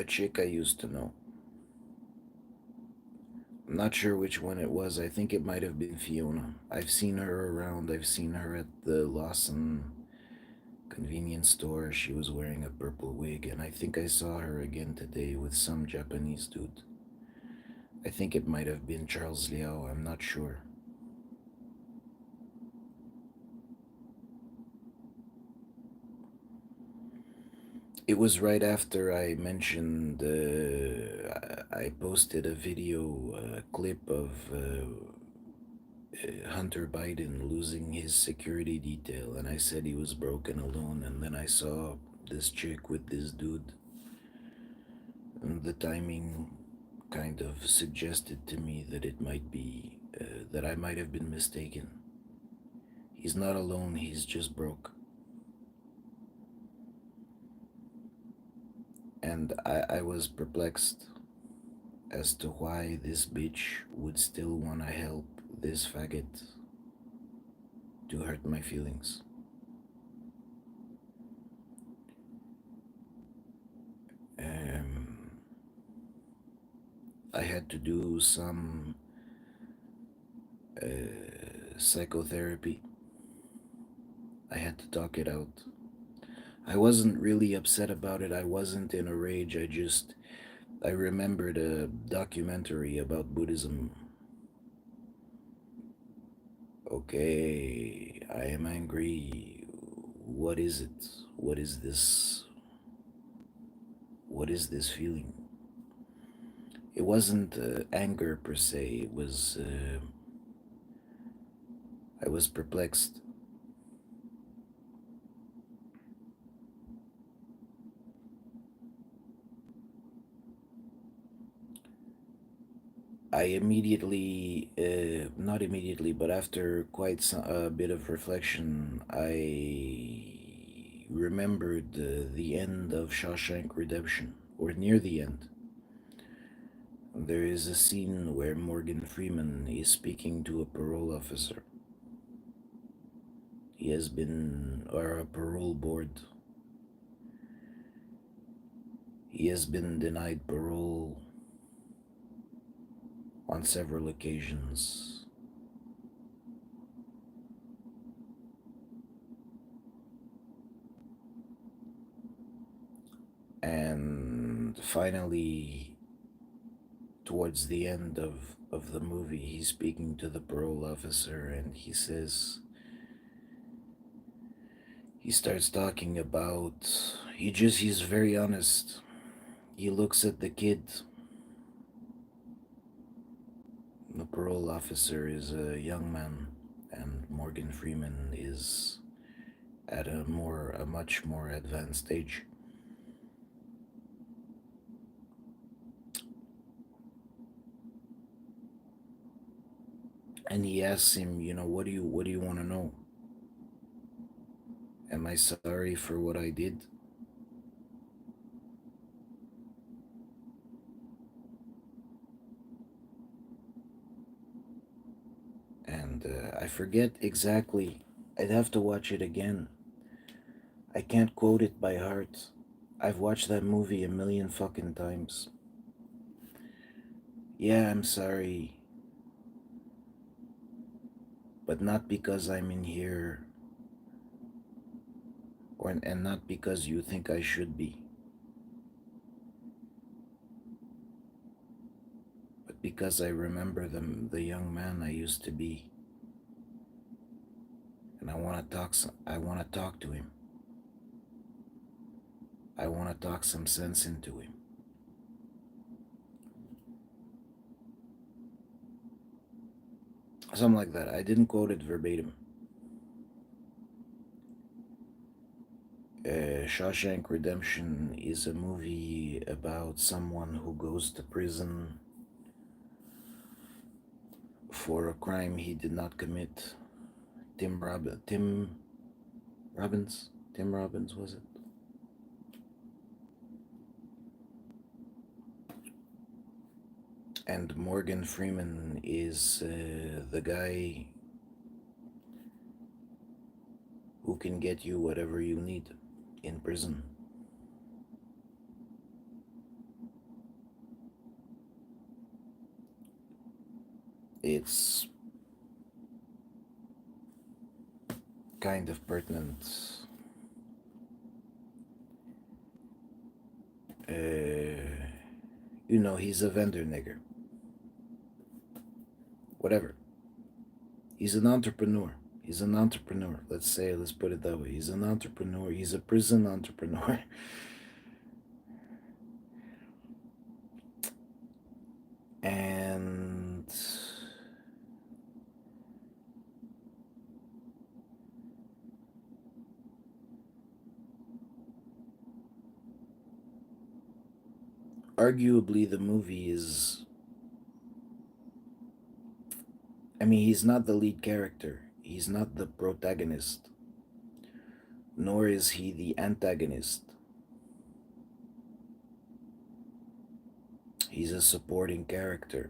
A chick I used to know. I'm not sure which one it was. I think it might have been Fiona. I've seen her around. I've seen her at the Lawson convenience store. She was wearing a purple wig, and I think I saw her again today with some Japanese dude. I think it might have been Charles Liao. I'm not sure. It was right after I mentioned, I posted a video clip of Hunter Biden losing his security detail, and I said he was broken alone, and then I saw this chick with this dude, and the timing kind of suggested to me that it might be, that I might have been mistaken. He's not alone, he's just broke. And I was perplexed as to why this bitch would still want to help this faggot to hurt my feelings. Um, I had to do some psychotherapy. I had to talk it out. I wasn't really upset about it. I wasn't in a rage. I remembered a documentary about Buddhism. Okay, I am angry. What is it? What is this? What is this feeling? It wasn't anger per se. I was perplexed. I immediately, not immediately, but after quite a bit of reflection, I remembered the end of Shawshank Redemption, or near the end. There is a scene where Morgan Freeman is speaking to a parole officer. He has been, or a parole board, he has been denied parole on several occasions. And finally, towards the end of the movie, he's speaking to the parole officer and he starts talking about, he's very honest. He looks at the kid. The parole officer is a young man, and Morgan Freeman is at a much more advanced age. And he asks him, what do you want to know? Am I sorry for what I did? And I forget exactly. I'd have to watch it again. I can't quote it by heart. I've watched that movie a million fucking times. Yeah, I'm sorry, but not because I'm in here, and not because you think I should be, but because I remember the young man I used to be, and I want to talk to him. I want to talk some sense into him. Something like that. I didn't quote it verbatim. Shawshank Redemption is a movie about someone who goes to prison for a crime he did not commit. Tim Robbins? Tim Robbins, was it? And Morgan Freeman is the guy who can get you whatever you need in prison. it's kind of pertinent. He's a vendor nigger. Whatever. He's an entrepreneur. He's an entrepreneur. Let's put it that way. He's an entrepreneur. He's a prison entrepreneur. And arguably, the movie is. I mean, he's not the lead character, he's not the protagonist, nor is he the antagonist. He's a supporting character.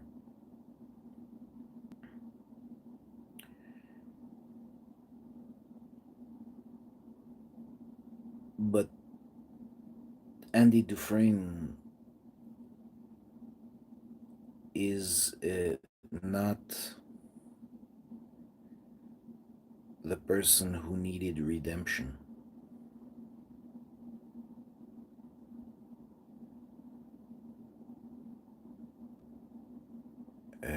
But Andy Dufresne is not the person who needed redemption. Uh,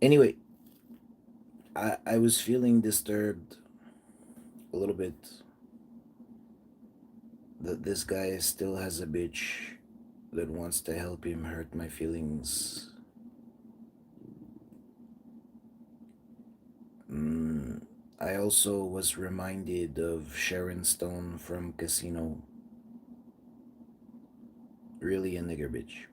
anyway, I was feeling disturbed a little bit that this guy still has a bitch that wants to help him hurt my feelings. I also was reminded of Sharon Stone from Casino. Really a nigger bitch.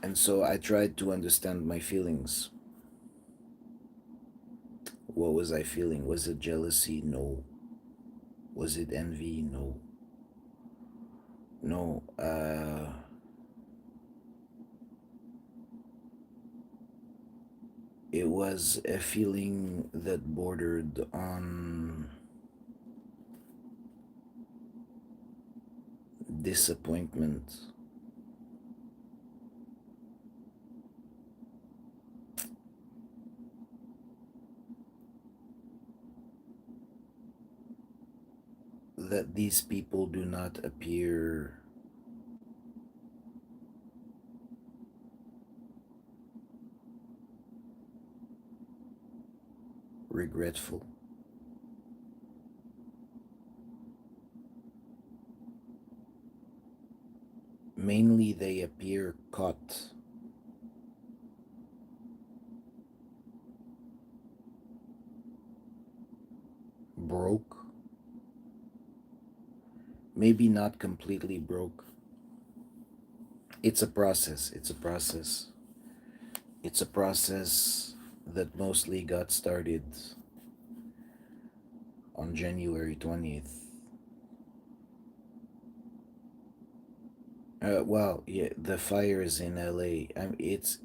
And so I tried to understand my feelings. What was I feeling? Was it jealousy? No. Was it envy? No. No. It was a feeling that bordered on disappointment. That these people do not appear regretful. Mainly, they appear caught. Broke. Maybe not completely broke. It's a process. It's a process. It's a process that mostly got started on January 20th. Well, yeah, the fires in LA. It's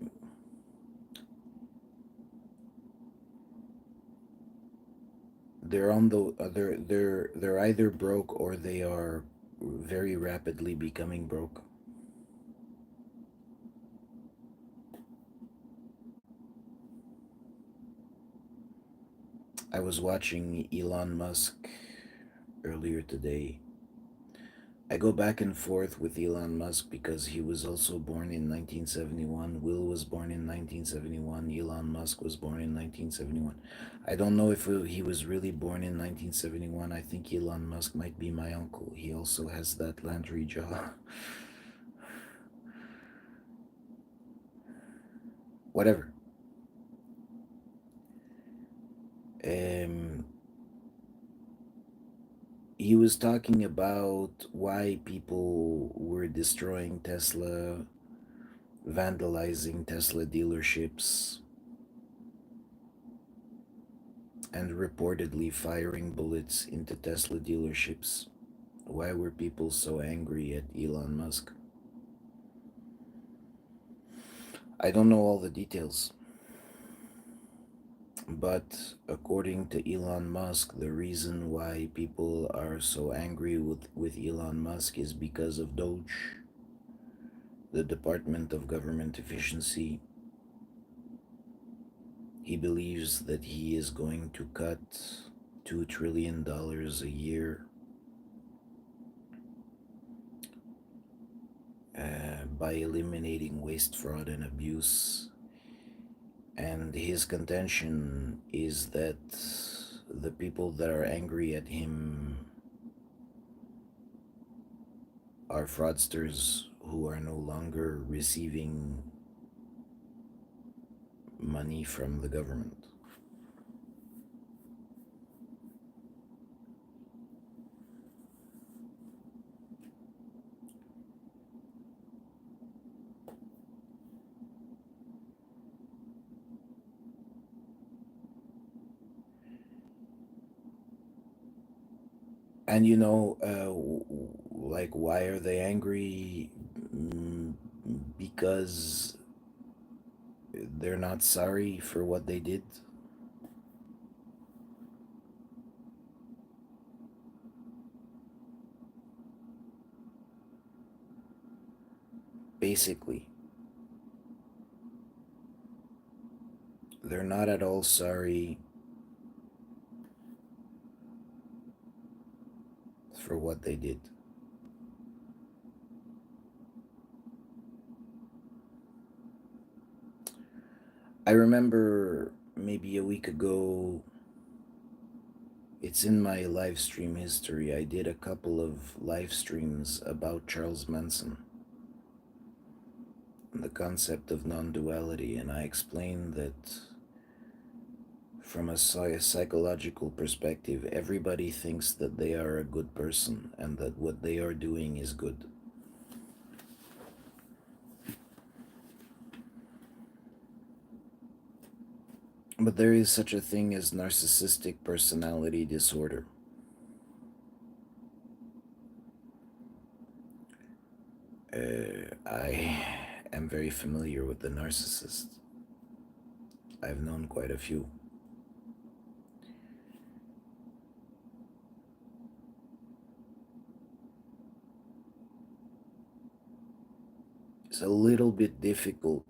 they're on the they're either broke or they are very rapidly becoming broke. I was watching Elon Musk earlier today. I go back and forth with Elon Musk because he was also born in 1971. Will was born in 1971. Elon Musk was born in 1971. I don't know if he was really born in 1971. I think Elon Musk might be my uncle. He also has that Landry jaw. Whatever. Um, he was talking about why people were destroying Tesla, vandalizing Tesla dealerships, and reportedly firing bullets into Tesla dealerships. Why were people so angry at Elon Musk? I don't know all the details, But according to Elon Musk, the reason why people are so angry with Elon Musk is because of Doge, the Department of Government Efficiency. He believes that he is going to cut $2 trillion a year by eliminating waste, fraud, and abuse. And his contention is that the people that are angry at him are fraudsters who are no longer receiving money from the government. And like, why are they angry? Because they're not sorry for what they did. Basically, they're not at all sorry for what they did. I remember maybe a week ago, it's in my live stream history. I did a couple of live streams about Charles Manson, the concept of non duality, and I explained that from a psychological perspective, everybody thinks that they are a good person and that what they are doing is good. But there is such a thing as narcissistic personality disorder. I am very familiar with the narcissist. I've known quite a few. It's a little bit difficult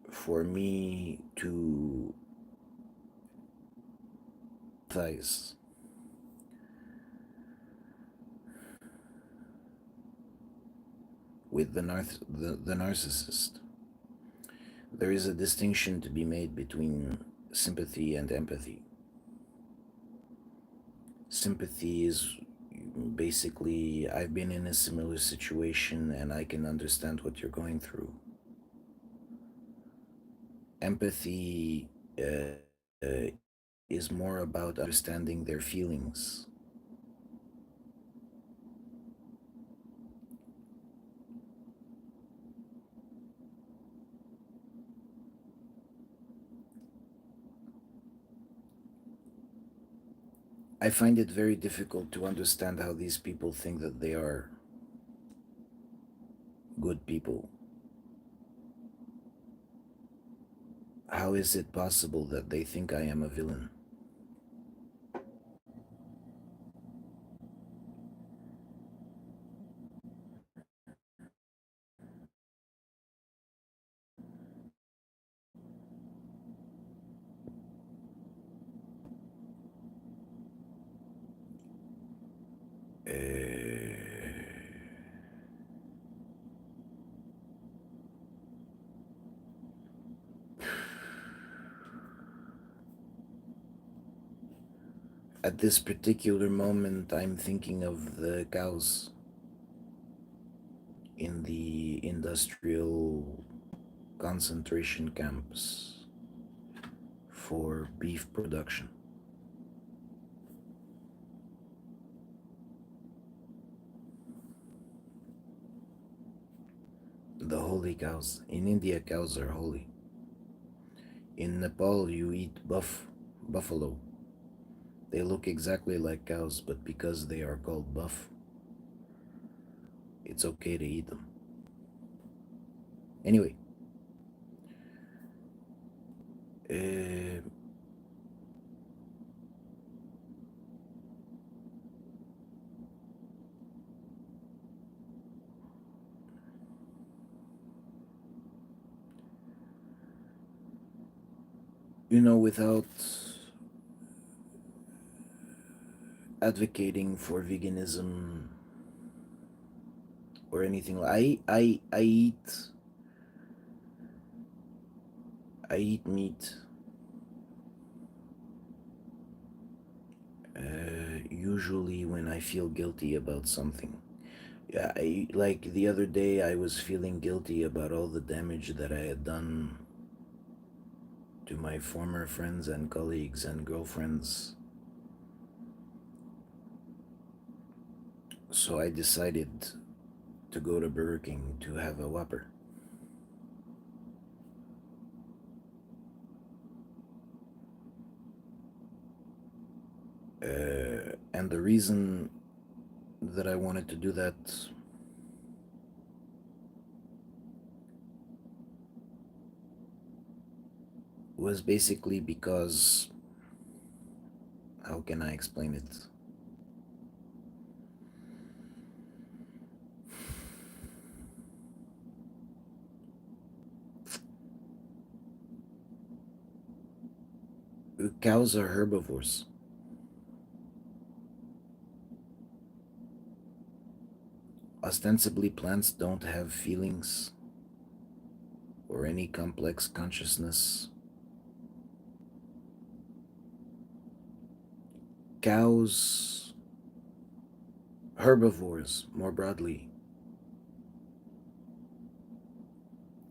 for me to empathize with the narcissist. There is a distinction to be made between sympathy and empathy. Sympathy is basically, I've been in a similar situation and I can understand what you're going through. Empathy uh, is more about understanding their feelings. I find it very difficult to understand how these people think that they are good people. How is it possible that they think I am a villain? Uh, at this particular moment, I'm thinking of the cows in the industrial concentration camps for beef production. The holy cows. In India, cows are holy. In Nepal, you eat buffalo. They look exactly like cows, but because they are called buff, it's okay to eat them. Anyway, Uh, without advocating for veganism or anything, I eat meat usually when I feel guilty about something. Yeah, like the other day I was feeling guilty about all the damage that I had done to my former friends and colleagues and girlfriends. So I decided to go to Burger King to have a Whopper. And the reason that I wanted to do that was basically because, how can I explain it? Cows are herbivores. Ostensibly, plants don't have feelings or any complex consciousness. Cows, herbivores more broadly,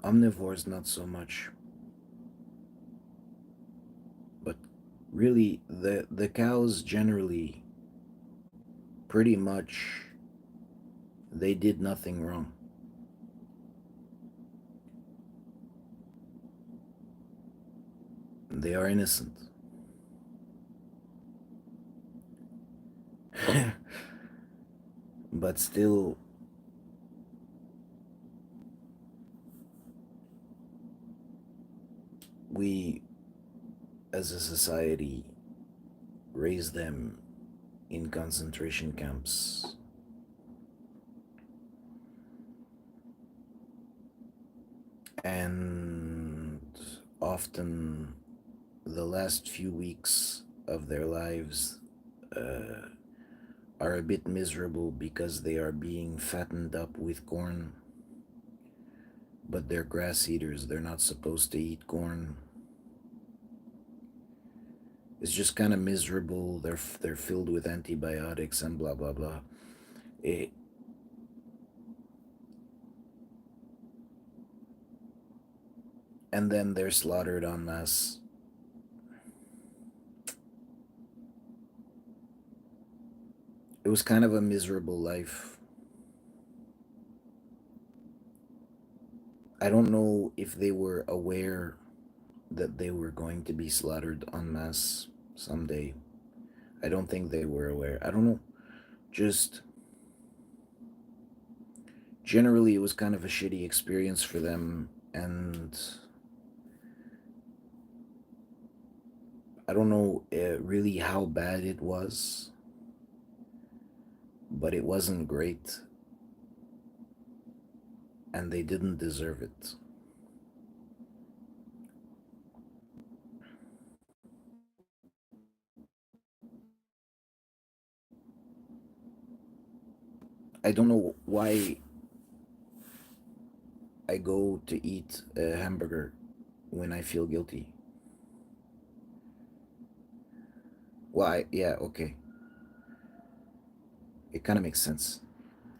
omnivores not so much, but really the cows generally pretty much they did nothing wrong. They are innocent. But still, we as a society raise them in concentration camps, and often the last few weeks of their lives uh, are a bit miserable because they are being fattened up with corn, but they're grass eaters. They're not supposed to eat corn. It's just kind of miserable. They're filled with antibiotics and blah blah blah. It, and then they're slaughtered en masse. It was kind of a miserable life. I don't know if they were aware that they were going to be slaughtered en masse someday. I don't think they were aware. I don't know. Just generally, it was kind of a shitty experience for them. And I don't know really how bad it was, but it wasn't great. And they didn't deserve it. I don't know why I go to eat a hamburger when I feel guilty. Why? Yeah, okay. It kind of makes sense.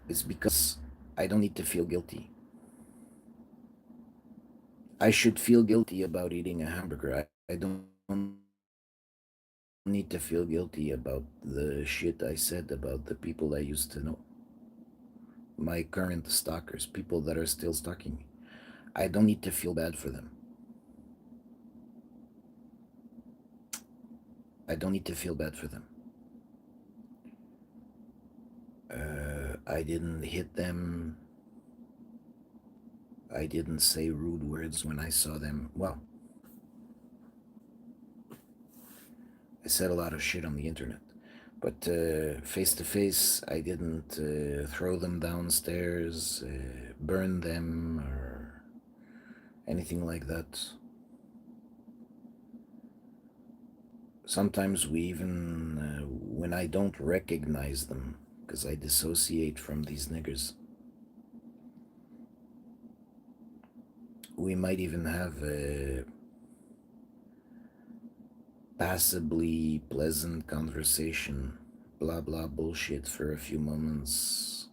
It's because I don't need to feel guilty. I should feel guilty about eating a hamburger. I don't need to feel guilty about the shit I said about the people I used to know. My current stalkers, people that are still stalking me. I don't need to feel bad for them. I don't need to feel bad for them. I didn't hit them. I didn't say rude words when I saw them. Well, I said a lot of shit on the internet. But face to face, I didn't throw them downstairs, burn them, or anything like that. Sometimes we even, when I don't recognize them, because I dissociate from these niggers, we might even have a passably pleasant conversation, blah blah bullshit for a few moments.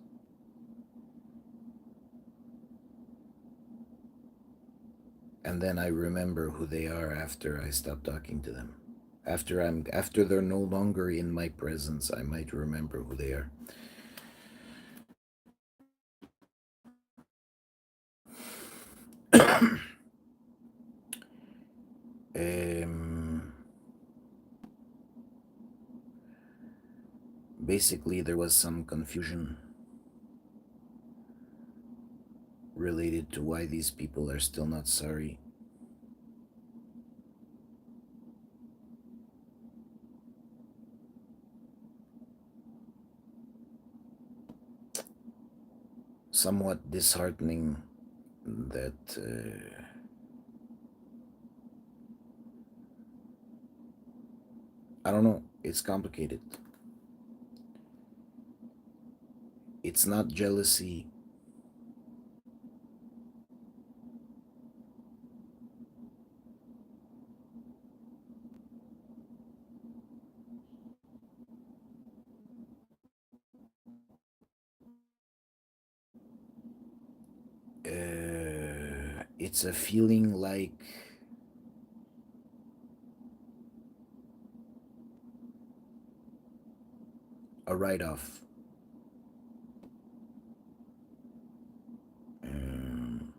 And then I remember who they are after I stop talking to them. After they're no longer in my presence, I might remember who they are. um, Basically, there was some confusion related to why these people are still not sorry. Somewhat disheartening that I don't know, it's complicated. It's not jealousy. It's a feeling like a write off. Um,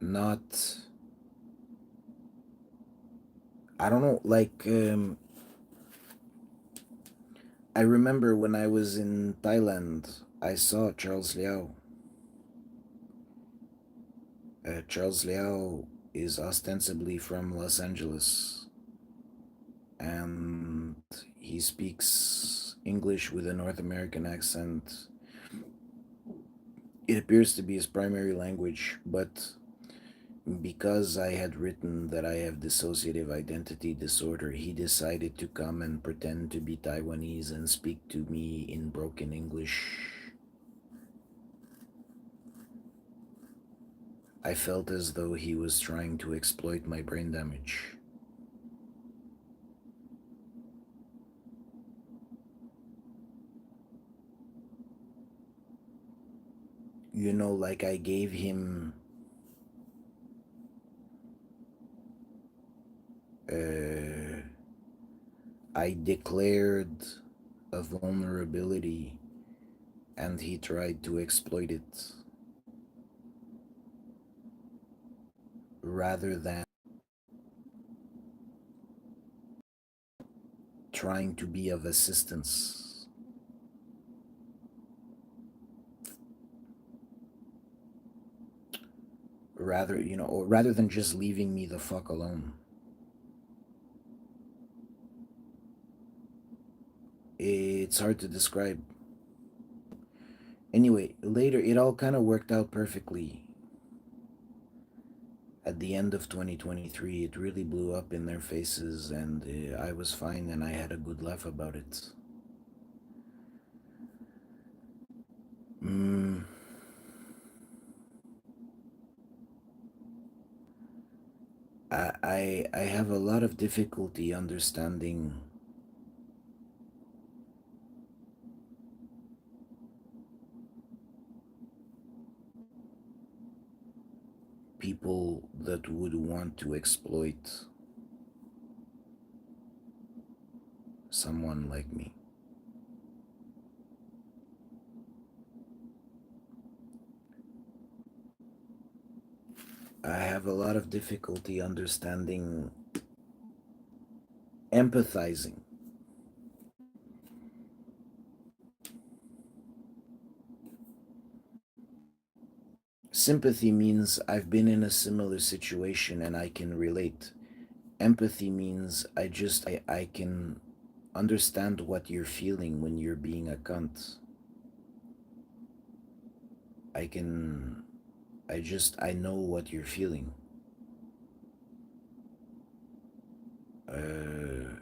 Not, I don't know, like, I remember when I was in Thailand, I saw Charles Liao. Charles Liao is ostensibly from Los Angeles, and he speaks English with a North American accent. It appears to be his primary language, but because I had written that I have dissociative identity disorder, he decided to come and pretend to be Taiwanese and speak to me in broken English. I felt as though he was trying to exploit my brain damage. You know, like I gave him uh, I declared a vulnerability and he tried to exploit it rather than trying to be of assistance. Rather, or rather than just leaving me the fuck alone. It's hard to describe. Anyway, later it all kind of worked out perfectly. At the end of 2023, it really blew up in their faces, and I was fine and I had a good laugh about it. Mm, I have a lot of difficulty understanding people that would want to exploit someone like me. I have a lot of difficulty understanding, empathizing. Sympathy means I've been in a similar situation and I can relate. Empathy means I can understand what you're feeling when you're being a cunt. I can I know what you're feeling. Uh,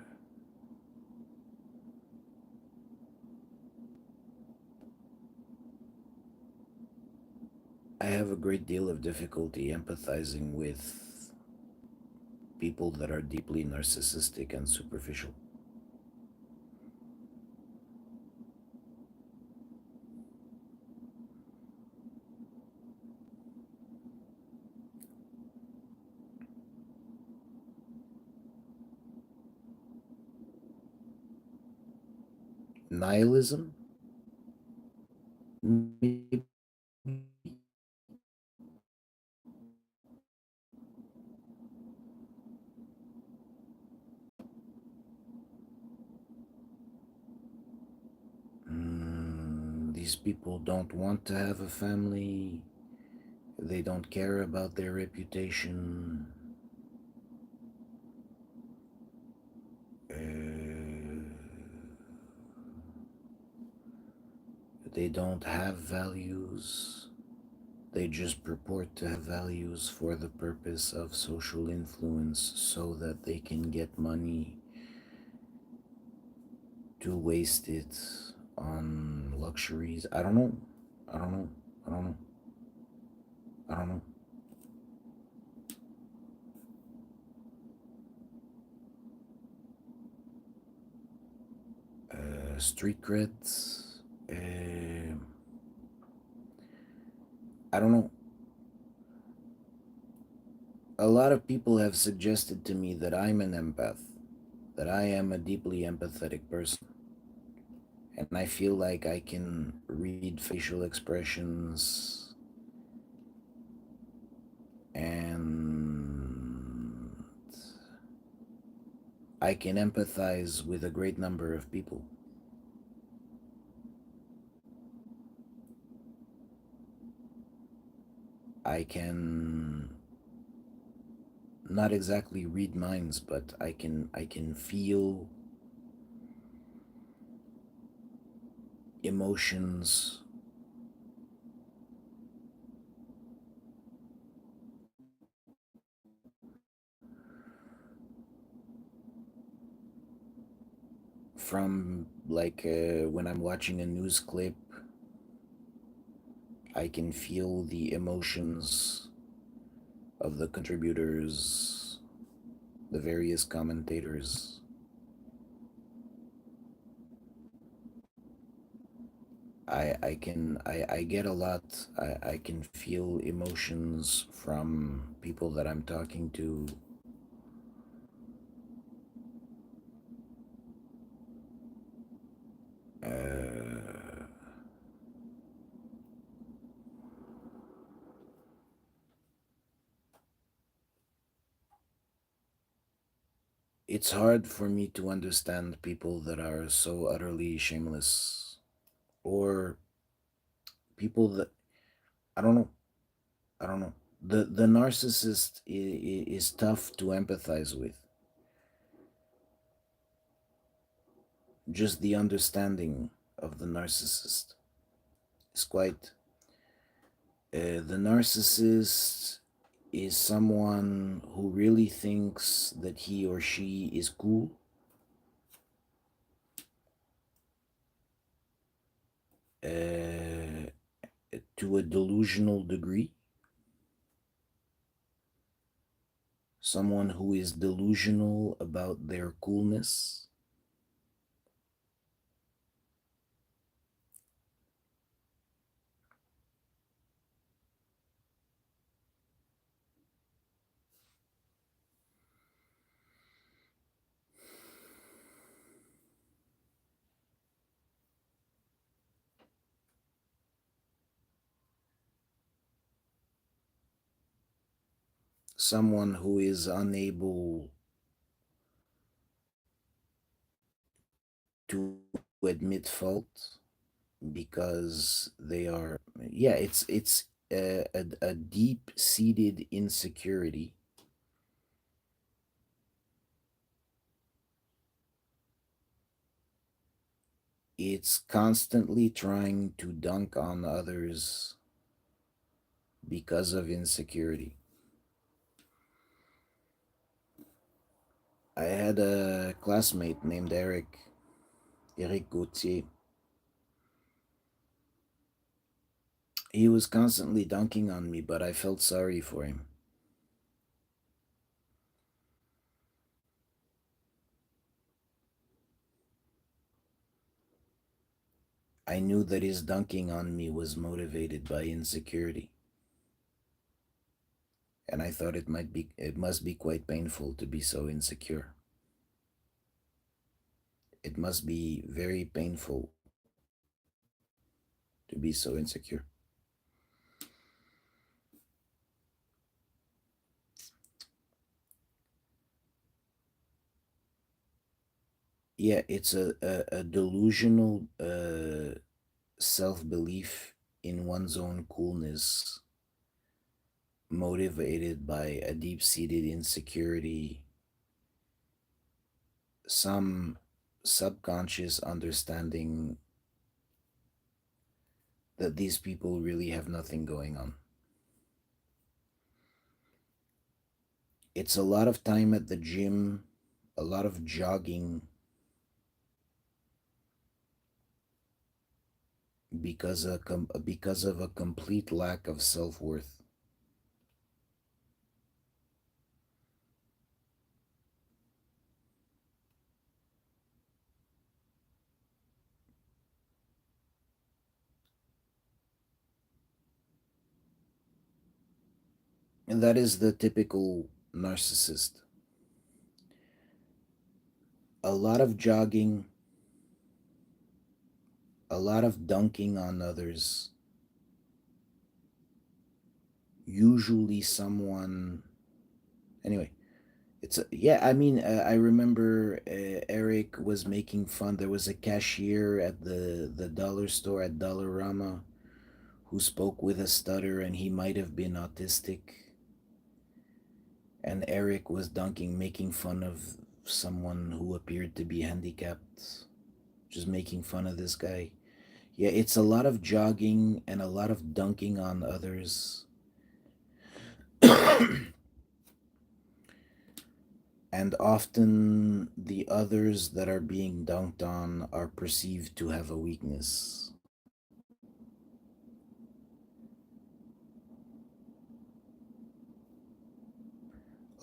I have a great deal of difficulty empathizing with people that are deeply narcissistic and superficial. Nihilism? Maybe. These people don't want to have a family. They don't care about their reputation. They don't have values. They just purport to have values for the purpose of social influence so that they can get money to waste it on luxuries. I don't know. I don't know. I don't know. I don't know. Street creds. I don't know. A lot of people have suggested to me that I'm an empath, that I am a deeply empathetic person. And I feel like I can read facial expressions and I can empathize with a great number of people. I can not exactly read minds, but I can feel emotions from when I'm watching a news clip. I can feel the emotions of the contributors, the various commentators. I get a lot. I can feel emotions from people that I'm talking to. Uh, it's hard for me to understand people that are so utterly shameless, or people that I don't know. I don't know. The narcissist is tough to empathize with. Just the understanding of the narcissist is quite. The narcissist is someone who really thinks that he or she is cool, uh, to a delusional degree. Someone who is delusional about their coolness. Someone who is unable to admit fault because they are, yeah, it's a deep seated insecurity. It's constantly trying to dunk on others because of insecurity. I had a classmate named Eric Gauthier. He was constantly dunking on me, but I felt sorry for him. I knew that his dunking on me was motivated by insecurity, and I thought it must be quite painful to be so insecure. It must be very painful to be so insecure. Yeah, it's a delusional self belief in one's own coolness, motivated by a deep seated insecurity, some subconscious understanding that these people really have nothing going on. It's a lot of time at the gym, a lot of jogging because of a complete lack of self worth. And that is the typical narcissist. A lot of jogging, a lot of dunking on others, usually someone. Anyway, yeah, I mean, I remember Eric was making fun. There was a cashier at the dollar store at Dollarama who spoke with a stutter, and he might have been autistic. And Eric was dunking, making fun of someone who appeared to be handicapped, just making fun of this guy. Yeah, it's a lot of jogging and a lot of dunking on others. And often the others that are being dunked on are perceived to have a weakness.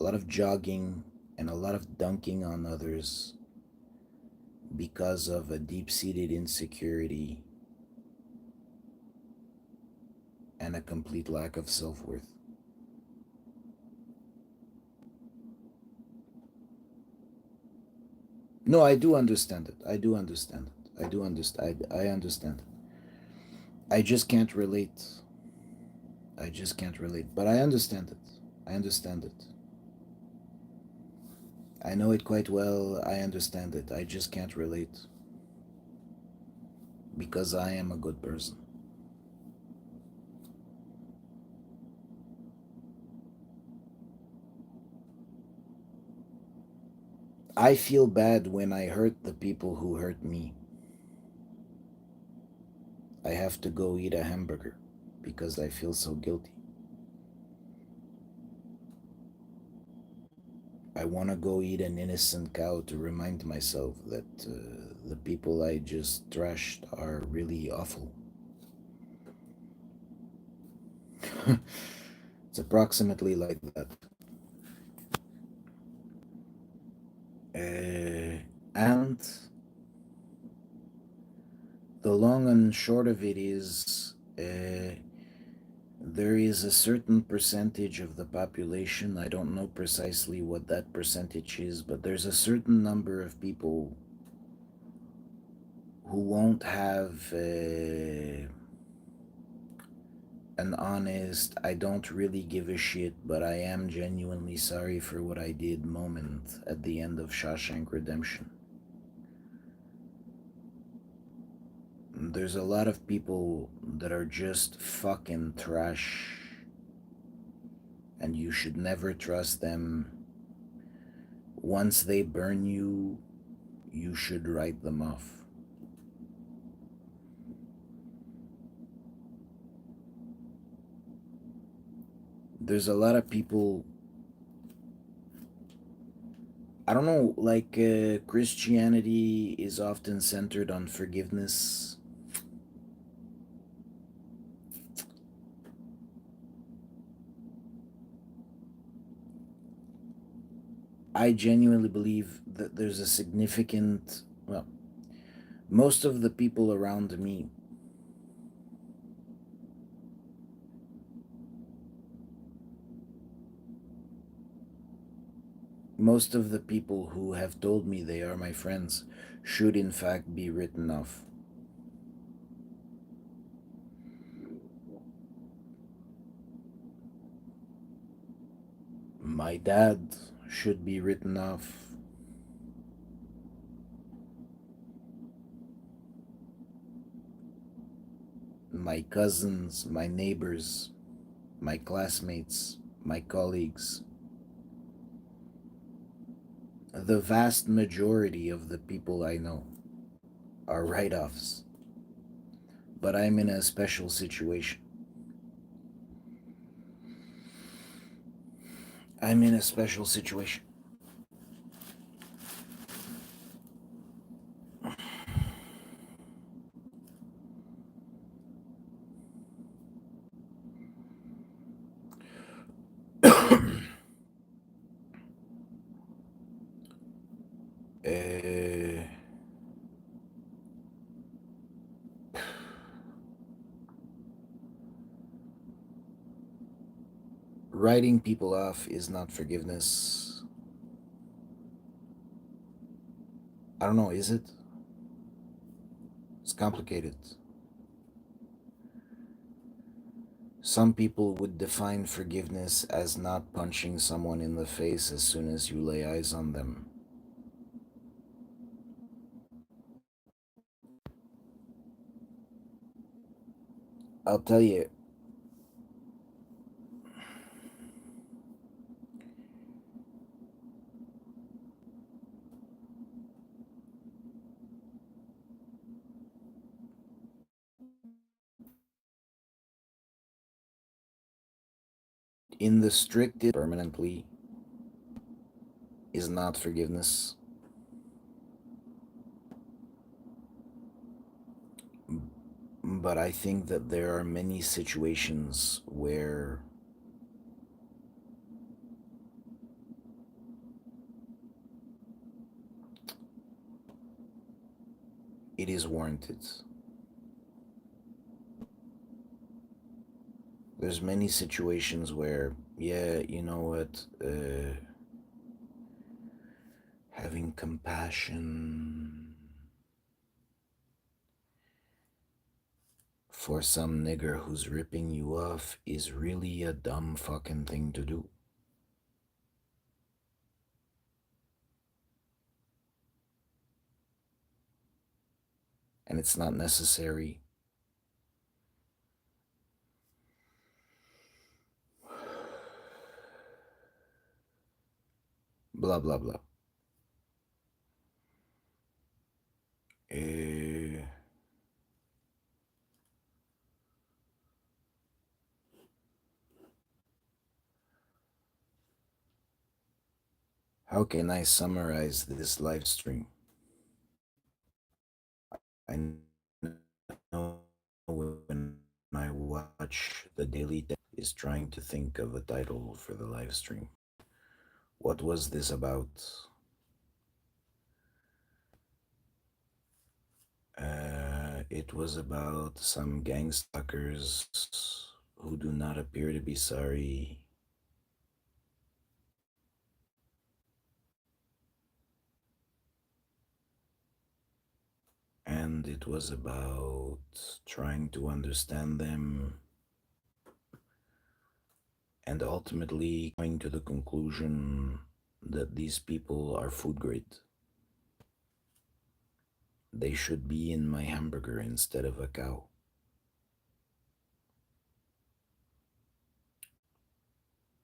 A lot of jogging and a lot of dunking on others because of a deep seated insecurity and a complete lack of self worth. No, I do understand it. I do understand it. I do understand. I understand. I just can't relate. I just can't relate. But I understand it. I understand it. I know it quite well. I understand it. I just can't relate because I am a good person. I feel bad when I hurt the people who hurt me. I have to go eat a hamburger because I feel so guilty. I want to go eat an innocent cow to remind myself that the people I just trashed are really awful. It's approximately like that. And the long and short of it is there is a certain percentage of the population. I don't know precisely what that percentage is, but there's a certain number of people who won't have an honest, I don't really give a shit, but I am genuinely sorry for what I did moment at the end of Shawshank Redemption. There's a lot of people that are just fucking trash, and you should never trust them. Once they burn you, you should write them off. There's a lot of people, I don't know, like Christianity is often centered on forgiveness. I genuinely believe that there's a significant, well, most of the people around me, most of the people who have told me they are my friends should in fact be written off. My dad should be written off. My cousins, my neighbors, my classmates, my colleagues. The vast majority of the people I know are write offs. But I'm in a special situation. I'm in a special situation. uh, Writing people off is not forgiveness. I don't know, is it? It's complicated. Some people would define forgiveness as not punching someone in the face as soon as you lay eyes on them. I'll tell you, in the strictest permanently is not forgiveness. But I think that there are many situations where it is warranted. There's many situations where, yeah, you know what, having compassion for some nigger who's ripping you off is really a dumb fucking thing to do. And it's not necessary. Blah, blah, blah. Uh, how can I summarize this live stream? I know when I watch the daily is trying to think of a title for the live stream. What was this about? It was about some gangstalkers who do not appear to be sorry, and it was about trying to understand them and ultimately coming to the conclusion that these people are food grade. they should be in my hamburger instead of a cow.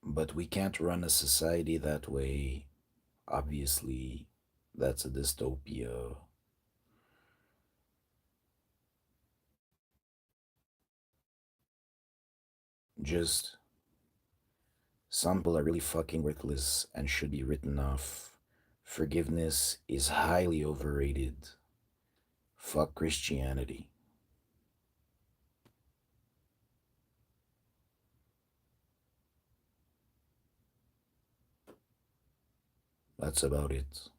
But we can't run a society that way. Obviously, that's a dystopia. Just some people are really fucking worthless and should be written off. Forgiveness is highly overrated. Fuck Christianity. That's about it.